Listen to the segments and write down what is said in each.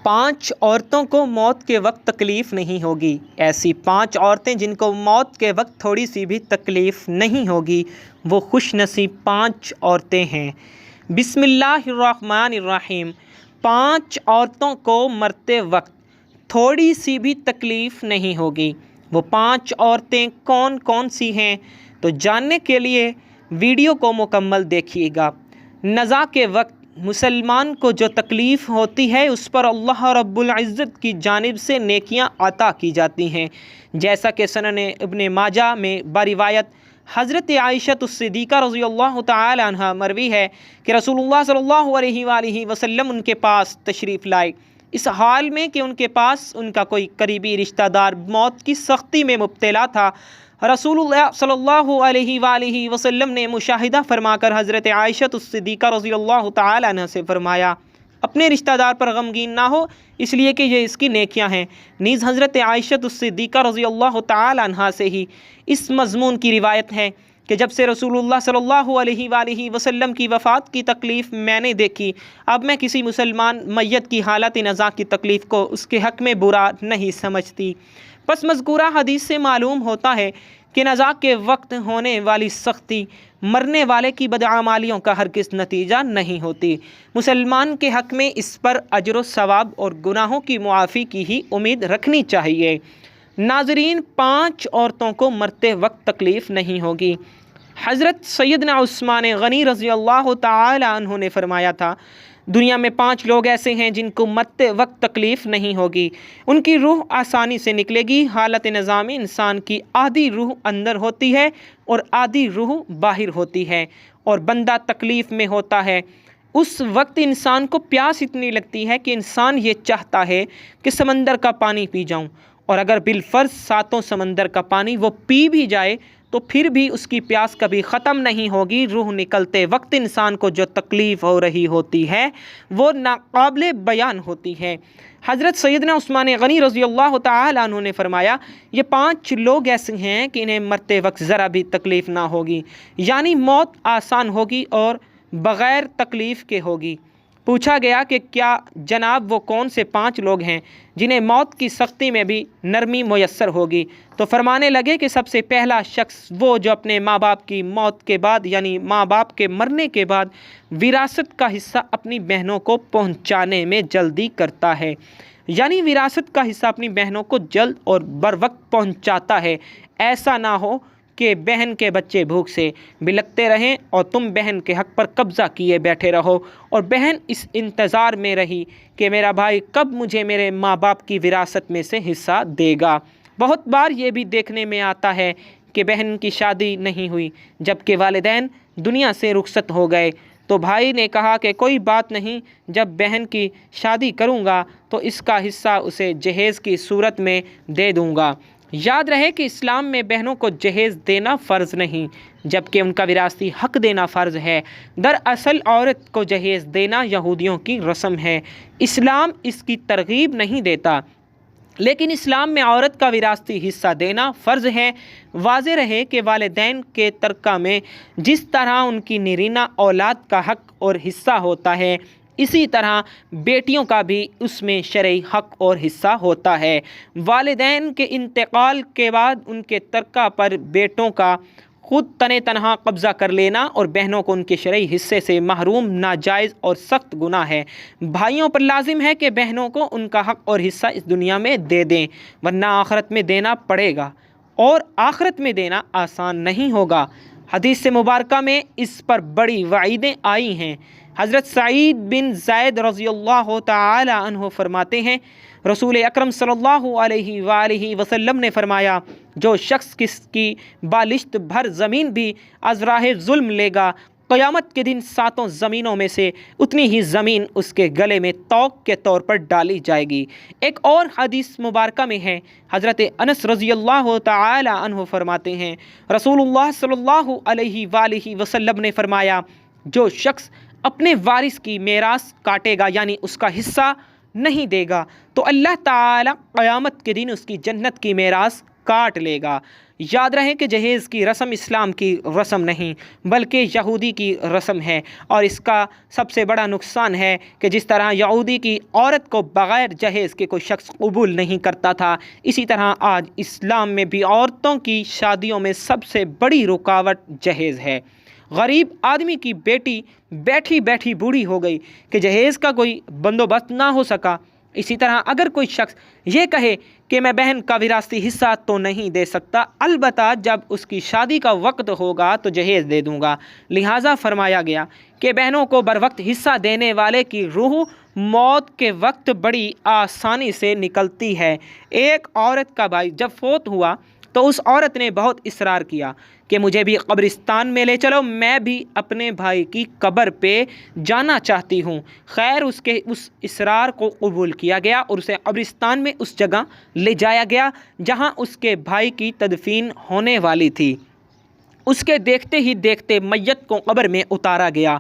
5 عورتوں کو موت کے وقت تکلیف نہیں ہوگی۔ ایسی 5 عورتیں جن کو موت کے وقت تھوڑی سی بھی تکلیف نہیں ہوگی، وہ خوش نصیب 5 عورتیں ہیں۔ بسم اللہ الرحمن الرحیم۔ 5 عورتوں کو مرتے وقت تھوڑی سی بھی تکلیف نہیں ہوگی۔ وہ 5 عورتیں کون کون سی ہیں؟ تو جاننے کے لیے ویڈیو کو مکمل دیکھیے گا۔ نزا کے وقت مسلمان کو جو تکلیف ہوتی ہے اس پر اللہ رب العزت کی جانب سے نیکیاں عطا کی جاتی ہیں، جیسا کہ سنن ابن ماجہ میں بروایت حضرت عائشہ صدیقہ رضی اللہ تعالی عنہ مروی ہے کہ رسول اللہ صلی اللہ علیہ وآلہ وسلم ان کے پاس تشریف لائے، اس حال میں کہ ان کے پاس ان کا کوئی قریبی رشتہ دار موت کی سختی میں مبتلا تھا۔ رسول اللہ صلی اللہ علیہ وآلہ وسلم نے مشاہدہ فرما کر حضرت عائشہ صدیقہ رضی اللہ تعالی عنہ سے فرمایا، اپنے رشتہ دار پر غمگین نہ ہو، اس لیے کہ یہ اس کی نیکیاں ہیں۔ نیز حضرت عائشہ صدیقہ رضی اللہ تعالی عنہ سے ہی اس مضمون کی روایت ہے کہ جب سے رسول اللہ صلی اللہ علیہ وآلہ وسلم کی وفات کی تکلیف میں نے دیکھی، اب میں کسی مسلمان میت کی حالت نزا کی تکلیف کو اس کے حق میں برا نہیں سمجھتی۔ پس مذکورہ حدیث سے معلوم ہوتا ہے کہ نزا کے وقت ہونے والی سختی مرنے والے کی بدعمالیوں کا ہرگز نتیجہ نہیں ہوتی۔ مسلمان کے حق میں اس پر اجر و ثواب اور گناہوں کی معافی کی ہی امید رکھنی چاہیے۔ ناظرین، 5 عورتوں کو مرتے وقت تکلیف نہیں ہوگی۔ حضرت سیدنا عثمان غنی رضی اللہ تعالی عنہ نے فرمایا تھا، دنیا میں 5 لوگ ایسے ہیں جن کو مرتے وقت تکلیف نہیں ہوگی، ان کی روح آسانی سے نکلے گی۔ حالت نزا میں انسان کی آدھی روح اندر ہوتی ہے اور آدھی روح باہر ہوتی ہے، اور بندہ تکلیف میں ہوتا ہے۔ اس وقت انسان کو پیاس اتنی لگتی ہے کہ انسان یہ چاہتا ہے کہ سمندر کا پانی پی جاؤں، اور اگر بالفرض 7 سمندر کا پانی وہ پی بھی جائے تو پھر بھی اس کی پیاس کبھی ختم نہیں ہوگی۔ روح نکلتے وقت انسان کو جو تکلیف ہو رہی ہوتی ہے وہ ناقابل بیان ہوتی ہے۔ حضرت سیدنا عثمان غنی رضی اللہ تعالی عنہ نے فرمایا، یہ 5 لوگ ایسے ہیں کہ انہیں مرتے وقت ذرا بھی تکلیف نہ ہوگی، یعنی موت آسان ہوگی اور بغیر تکلیف کے ہوگی۔ پوچھا گیا کہ کیا جناب وہ کون سے 5 لوگ ہیں جنہیں موت کی سختی میں بھی نرمی میسر ہوگی؟ تو فرمانے لگے کہ سب سے پہلا شخص وہ جو اپنے ماں باپ کی موت کے بعد، یعنی ماں باپ کے مرنے کے بعد وراثت کا حصہ اپنی بہنوں کو پہنچانے میں جلدی کرتا ہے، یعنی وراثت کا حصہ اپنی بہنوں کو جلد اور بر وقت پہنچاتا ہے۔ ایسا نہ ہو کہ بہن کے بچے بھوک سے بلکتے رہیں اور تم بہن کے حق پر قبضہ کیے بیٹھے رہو، اور بہن اس انتظار میں رہی کہ میرا بھائی کب مجھے میرے ماں باپ کی وراثت میں سے حصہ دے گا۔ بہت بار یہ بھی دیکھنے میں آتا ہے کہ بہن کی شادی نہیں ہوئی جبکہ والدین دنیا سے رخصت ہو گئے، تو بھائی نے کہا کہ کوئی بات نہیں، جب بہن کی شادی کروں گا تو اس کا حصہ اسے جہیز کی صورت میں دے دوں گا۔ یاد رہے کہ اسلام میں بہنوں کو جہیز دینا فرض نہیں جبکہ ان کا وراثتی حق دینا فرض ہے۔ دراصل عورت کو جہیز دینا یہودیوں کی رسم ہے، اسلام اس کی ترغیب نہیں دیتا، لیکن اسلام میں عورت کا وراثتی حصہ دینا فرض ہے۔ واضح رہے کہ والدین کے ترکہ میں جس طرح ان کی نرینہ اولاد کا حق اور حصہ ہوتا ہے، اسی طرح بیٹیوں کا بھی اس میں شرعی حق اور حصہ ہوتا ہے۔ والدین کے انتقال کے بعد ان کے ترکہ پر بیٹوں کا خود تنہا قبضہ کر لینا اور بہنوں کو ان کے شرعی حصے سے محروم ناجائز اور سخت گناہ ہے۔ بھائیوں پر لازم ہے کہ بہنوں کو ان کا حق اور حصہ اس دنیا میں دے دیں، ورنہ آخرت میں دینا پڑے گا، اور آخرت میں دینا آسان نہیں ہوگا۔ حدیث مبارکہ میں اس پر بڑی وعیدیں آئی ہیں۔ حضرت سعید بن زید رضی اللہ تعالی عنہ فرماتے ہیں، رسول اکرم صلی اللہ علیہ وآلہ وسلم نے فرمایا، جو شخص کس کی بالشت بھر زمین بھی از راہ ظلم لے گا، قیامت کے دن 7 زمینوں میں سے اتنی ہی زمین اس کے گلے میں طوق کے طور پر ڈالی جائے گی۔ ایک اور حدیث مبارکہ میں ہے، حضرت انس رضی اللہ تعالی عنہ فرماتے ہیں، رسول اللہ صلی اللہ علیہ وآلہ وسلم نے فرمایا، جو شخص اپنے وارث کی میراث کاٹے گا، یعنی اس کا حصہ نہیں دے گا، تو اللہ تعالی قیامت کے دن اس کی جنت کی میراث کاٹ لے گا۔ یاد رہے کہ جہیز کی رسم اسلام کی رسم نہیں بلکہ یہودی کی رسم ہے، اور اس کا سب سے بڑا نقصان ہے کہ جس طرح یہودی کی عورت کو بغیر جہیز کے کوئی شخص قبول نہیں کرتا تھا، اسی طرح آج اسلام میں بھی عورتوں کی شادیوں میں سب سے بڑی رکاوٹ جہیز ہے۔ غریب آدمی کی بیٹی بیٹھی بیٹھی بوڑھی ہو گئی کہ جہیز کا کوئی بندوبست نہ ہو سکا۔ اسی طرح اگر کوئی شخص یہ کہے کہ میں بہن کا وراثتی حصہ تو نہیں دے سکتا، البتہ جب اس کی شادی کا وقت ہوگا تو جہیز دے دوں گا، لہٰذا فرمایا گیا کہ بہنوں کو بر وقت حصہ دینے والے کی روح موت کے وقت بڑی آسانی سے نکلتی ہے۔ ایک عورت کا بھائی جب فوت ہوا تو اس عورت نے بہت اصرار کیا کہ مجھے بھی قبرستان میں لے چلو، میں بھی اپنے بھائی کی قبر پہ جانا چاہتی ہوں۔ خیر اس کے اس اصرار کو قبول کیا گیا اور اسے قبرستان میں اس جگہ لے جایا گیا جہاں اس کے بھائی کی تدفین ہونے والی تھی۔ اس کے دیکھتے ہی دیکھتے میت کو قبر میں اتارا گیا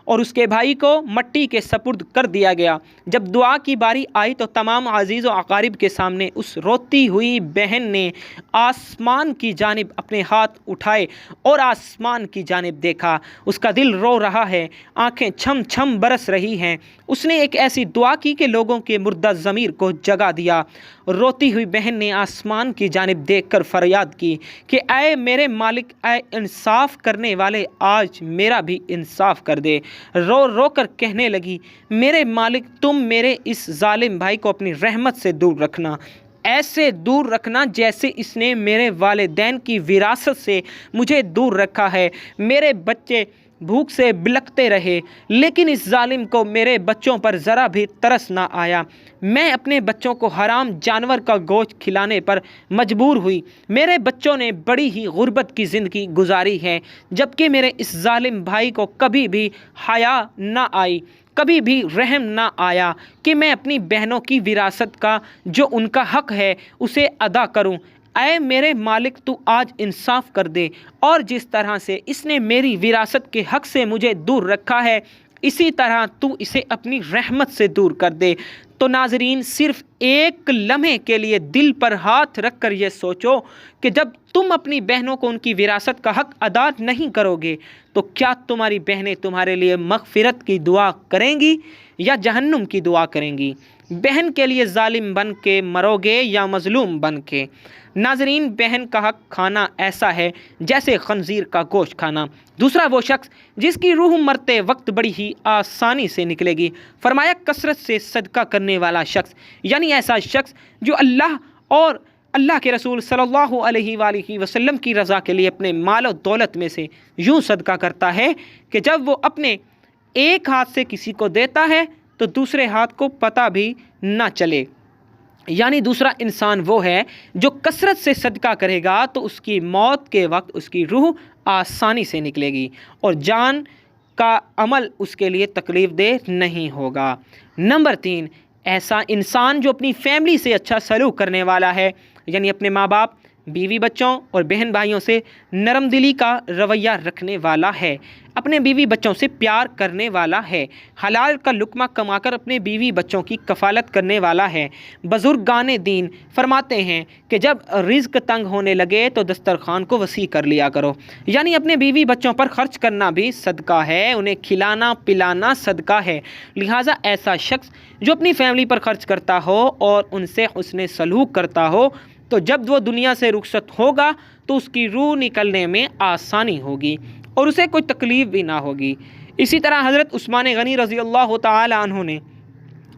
اور اس کے بھائی کو مٹی کے سپرد کر دیا گیا۔ جب دعا کی باری آئی تو تمام عزیز و اقارب کے سامنے اس روتی ہوئی بہن نے آسمان کی جانب اپنے ہاتھ اٹھائے اور آسمان کی جانب دیکھا۔ اس کا دل رو رہا ہے، آنکھیں چھم چھم برس رہی ہیں۔ اس نے ایک ایسی دعا کی کہ لوگوں کے مردہ ضمیر کو جگا دیا۔ روتی ہوئی بہن نے آسمان کی جانب دیکھ کر فریاد کی کہ اے میرے مالک، اے انصاف کرنے والے، آج میرا بھی انصاف کر دے۔ رو رو کر کہنے لگی، میرے مالک تم میرے اس ظالم بھائی کو اپنی رحمت سے دور رکھنا، ایسے دور رکھنا جیسے اس نے میرے والدین کی وراثت سے مجھے دور رکھا ہے۔ میرے بچے بھوک سے بلکتے رہے لیکن اس ظالم کو میرے بچوں پر ذرا بھی ترس نہ آیا۔ میں اپنے بچوں کو حرام جانور کا گوشت کھلانے پر مجبور ہوئی۔ میرے بچوں نے بڑی ہی غربت کی زندگی گزاری ہے، جبکہ میرے اس ظالم بھائی کو کبھی بھی حیا نہ آئی، کبھی بھی رحم نہ آیا کہ میں اپنی بہنوں کی وراثت کا جو ان کا حق ہے اسے ادا کروں۔ اے میرے مالک تو آج انصاف کر دے، اور جس طرح سے اس نے میری وراثت کے حق سے مجھے دور رکھا ہے اسی طرح تو اسے اپنی رحمت سے دور کر دے۔ تو ناظرین، صرف ایک لمحے کے لیے دل پر ہاتھ رکھ کر یہ سوچو کہ جب تم اپنی بہنوں کو ان کی وراثت کا حق ادا نہیں کرو گے تو کیا تمہاری بہنیں تمہارے لیے مغفرت کی دعا کریں گی یا جہنم کی دعا کریں گی؟ بہن کے لیے ظالم بن کے مرو گے یا مظلوم بن کے؟ ناظرین، بہن کا حق کھانا ایسا ہے جیسے خنزیر کا گوشت کھانا۔ دوسرا وہ شخص جس کی روح مرتے وقت بڑی ہی آسانی سے نکلے گی، فرمایا کثرت سے صدقہ کرنے والا شخص، یعنی ایسا شخص جو اللہ اور اللہ کے رسول صلی اللہ علیہ وآلہ وسلم کی رضا کے لیے اپنے مال و دولت میں سے یوں صدقہ کرتا ہے کہ جب وہ اپنے ایک ہاتھ سے کسی کو دیتا ہے تو دوسرے ہاتھ کو پتہ بھی نہ چلے۔ یعنی دوسرا انسان وہ ہے جو کثرت سے صدقہ کرے گا تو اس کی موت کے وقت اس کی روح آسانی سے نکلے گی اور جان کا عمل اس کے لیے تکلیف دہ نہیں ہوگا۔ نمبر 3، ایسا انسان جو اپنی فیملی سے اچھا سلوک کرنے والا ہے، یعنی اپنے ماں باپ، بیوی بچوں اور بہن بھائیوں سے نرم دلی کا رویہ رکھنے والا ہے، اپنے بیوی بچوں سے پیار کرنے والا ہے، حلال کا لقمہ کما کر اپنے بیوی بچوں کی کفالت کرنے والا ہے۔ بزرگان دین فرماتے ہیں کہ جب رزق تنگ ہونے لگے تو دسترخوان کو وسیع کر لیا کرو، یعنی اپنے بیوی بچوں پر خرچ کرنا بھی صدقہ ہے، انہیں کھلانا پلانا صدقہ ہے۔ لہٰذا ایسا شخص جو اپنی فیملی پر خرچ کرتا ہو اور ان سے حسن سلوک کرتا ہو تو جب وہ دنیا سے رخصت ہوگا تو اس کی روح نکلنے میں آسانی ہوگی اور اسے کوئی تکلیف بھی نہ ہوگی۔ اسی طرح حضرت عثمان غنی رضی اللہ تعالی عنہ نے،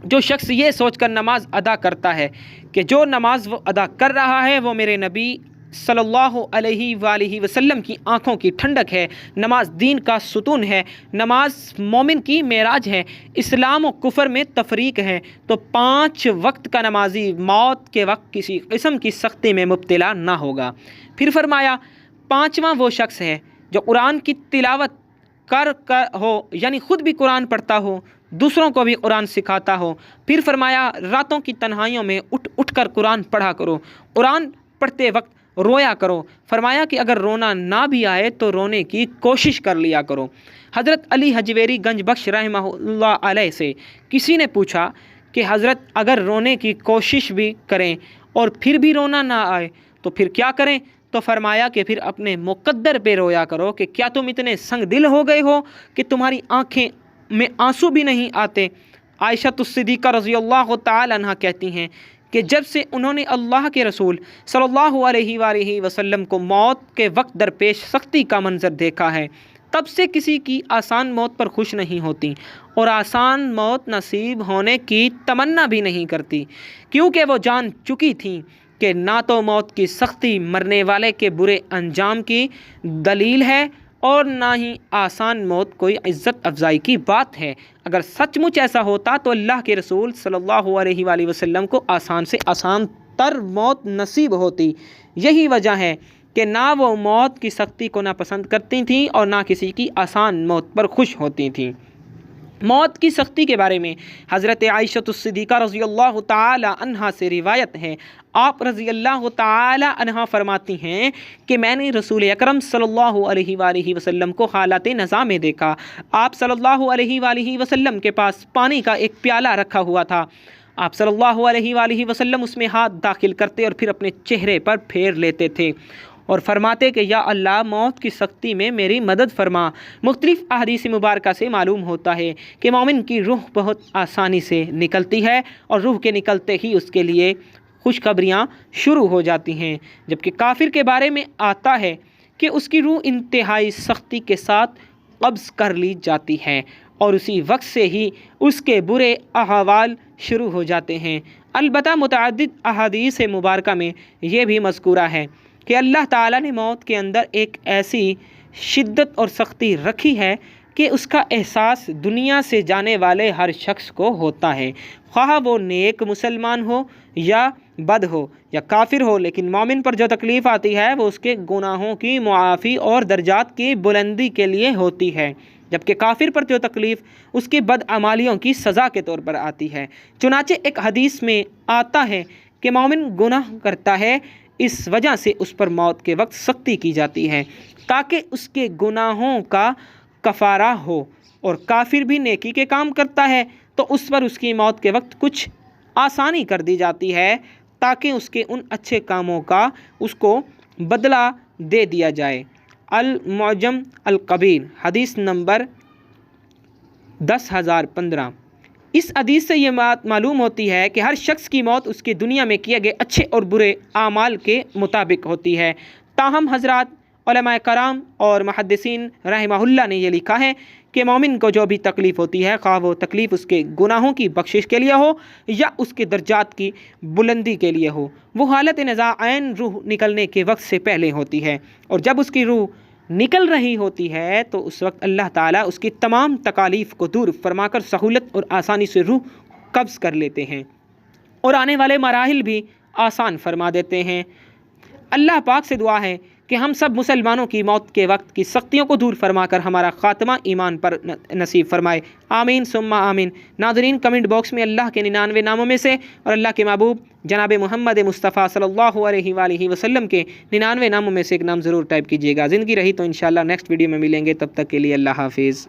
جو شخص یہ سوچ کر نماز ادا کرتا ہے کہ جو نماز وہ ادا کر رہا ہے وہ میرے نبی صلی اللہ علیہ وآلہ وسلم کی آنکھوں کی ٹھنڈک ہے، نماز دین کا ستون ہے، نماز مومن کی معراج ہے، اسلام و کفر میں تفریق ہے، تو 5 وقت کا نمازی موت کے وقت کسی قسم کی سختی میں مبتلا نہ ہوگا۔ پھر فرمایا 5واں وہ شخص ہے جو قرآن کی تلاوت کر ہو، یعنی خود بھی قرآن پڑھتا ہو، دوسروں کو بھی قرآن سکھاتا ہو۔ پھر فرمایا راتوں کی تنہائیوں میں اٹھ کر قرآن پڑھا کرو، قرآن پڑھتے وقت رویا کرو۔ فرمایا کہ اگر رونا نہ بھی آئے تو رونے کی کوشش کر لیا کرو۔ حضرت علی حجویری گنج بخش رحمہ اللہ علیہ سے کسی نے پوچھا کہ حضرت اگر رونے کی کوشش بھی کریں اور پھر بھی رونا نہ آئے تو پھر کیا کریں؟ تو فرمایا کہ پھر اپنے مقدر پہ رویا کرو کہ کیا تم اتنے سنگ دل ہو گئے ہو کہ تمہاری آنکھیں میں آنسو بھی نہیں آتے۔ عائشہ الصدیقہ رضی اللہ تعالی عنہ کہتی ہیں کہ جب سے انہوں نے اللہ کے رسول صلی اللہ علیہ وآلہ وسلم کو موت کے وقت درپیش سختی کا منظر دیکھا ہے، تب سے کسی کی آسان موت پر خوش نہیں ہوتی اور آسان موت نصیب ہونے کی تمنا بھی نہیں کرتی، کیونکہ وہ جان چکی تھیں کہ نہ تو موت کی سختی مرنے والے کے برے انجام کی دلیل ہے اور نہ ہی آسان موت کوئی عزت افزائی کی بات ہے۔ اگر سچ مچ ایسا ہوتا تو اللہ کے رسول صلی اللہ علیہ وآلہ وسلم کو آسان سے آسان تر موت نصیب ہوتی۔ یہی وجہ ہے کہ نہ وہ موت کی سختی کو ناپسند کرتی تھیں اور نہ کسی کی آسان موت پر خوش ہوتی تھیں۔ موت کی سختی کے بارے میں حضرت عائشہ الصدیقہ رضی اللہ تعالی عنہا سے روایت ہے، آپ رضی اللہ تعالی عنہا فرماتی ہیں کہ میں نے رسول اکرم صلی اللہ علیہ وآلہ وسلم کو حالت نزا میں دیکھا۔ آپ صلی اللہ علیہ وآلہ وسلم کے پاس پانی کا ایک پیالہ رکھا ہوا تھا۔ آپ صلی اللہ علیہ وآلہ وسلم اس میں ہاتھ داخل کرتے اور پھر اپنے چہرے پر پھیر لیتے تھے اور فرماتے کہ یا اللہ موت کی سختی میں میری مدد فرما۔ مختلف احادیث مبارکہ سے معلوم ہوتا ہے کہ مومن کی روح بہت آسانی سے نکلتی ہے اور روح کے نکلتے ہی اس کے لیے خوشخبریاں شروع ہو جاتی ہیں، جبکہ کافر کے بارے میں آتا ہے کہ اس کی روح انتہائی سختی کے ساتھ قبض کر لی جاتی ہے اور اسی وقت سے ہی اس کے برے احوال شروع ہو جاتے ہیں۔ البتہ متعدد احادیث مبارکہ میں یہ بھی مذکورہ ہے کہ اللہ تعالیٰ نے موت کے اندر ایک ایسی شدت اور سختی رکھی ہے کہ اس کا احساس دنیا سے جانے والے ہر شخص کو ہوتا ہے، خواہ وہ نیک مسلمان ہو یا بد ہو یا کافر ہو، لیکن مومن پر جو تکلیف آتی ہے وہ اس کے گناہوں کی معافی اور درجات کی بلندی کے لیے ہوتی ہے، جبکہ کافر پر جو تکلیف اس کی بدعمالیوں کی سزا کے طور پر آتی ہے۔ چنانچہ ایک حدیث میں آتا ہے کہ مومن گناہ کرتا ہے، اس وجہ سے اس پر موت کے وقت سختی کی جاتی ہے تاکہ اس کے گناہوں کا کفارہ ہو، اور کافر بھی نیکی کے کام کرتا ہے تو اس پر اس کی موت کے وقت کچھ آسانی کر دی جاتی ہے تاکہ اس کے ان اچھے کاموں کا اس کو بدلہ دے دیا جائے۔ المعجم الکبیر حدیث نمبر 10015۔ اس حدیث سے یہ بات معلوم ہوتی ہے کہ ہر شخص کی موت اس کی دنیا میں کیے گئے اچھے اور برے اعمال کے مطابق ہوتی ہے۔ تاہم حضرات علماء کرام اور محدثین رحمہ اللہ نے یہ لکھا ہے کہ مومن کو جو بھی تکلیف ہوتی ہے، خواہ وہ تکلیف اس کے گناہوں کی بخشش کے لیے ہو یا اس کے درجات کی بلندی کے لیے ہو، وہ حالت نزا عین روح نکلنے کے وقت سے پہلے ہوتی ہے، اور جب اس کی روح نکل رہی ہوتی ہے تو اس وقت اللہ تعالیٰ اس کی تمام تکالیف کو دور فرما کر سہولت اور آسانی سے روح قبض کر لیتے ہیں اور آنے والے مراحل بھی آسان فرما دیتے ہیں۔ اللہ پاک سے دعا ہے کہ ہم سب مسلمانوں کی موت کے وقت کی سختیوں کو دور فرما کر ہمارا خاتمہ ایمان پر نصیب فرمائے، آمین ثم آمین۔ ناظرین، کمنٹ باکس میں اللہ کے 99 ناموں میں سے اور اللہ کے محبوب جناب محمد مصطفیٰ صلی اللہ علیہ وآلہ وسلم کے 99 ناموں میں سے ایک نام ضرور ٹائپ کیجیے گا۔ زندگی رہی تو انشاءاللہ نیکسٹ ویڈیو میں ملیں گے، تب تک کے لیے اللہ حافظ۔